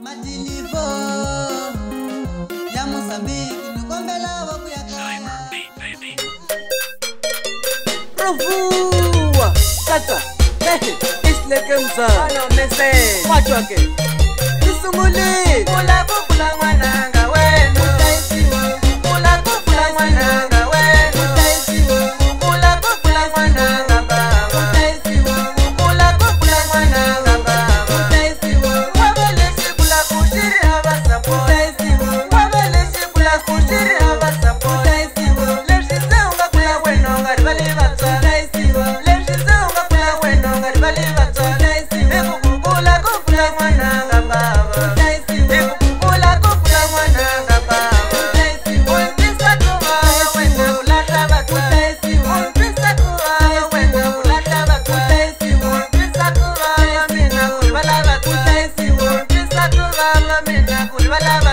Matilivo ya Mozambique nukombela wakuyakaya Rovua Tata Isleke mzala message Watchwa ke Isumuli Kula kukula mwananga wenu Utaisiwa Kula kukula mwananga wenu Utaisiwa Kula kukula mwananga baba Utaisiwa Kula kukula mwananga baba Utaisiwa Wabeleshi kula kushiri abasapo Utaisiwa Wabeleshi kula kushiri abasapo Utaisiwa Leshi zeunga kula weno ngari bali batwa Utaisiwa Leshi zeunga kula weno ngari bali batwa Utaisiwa Kukula kukula mwananga baba Wala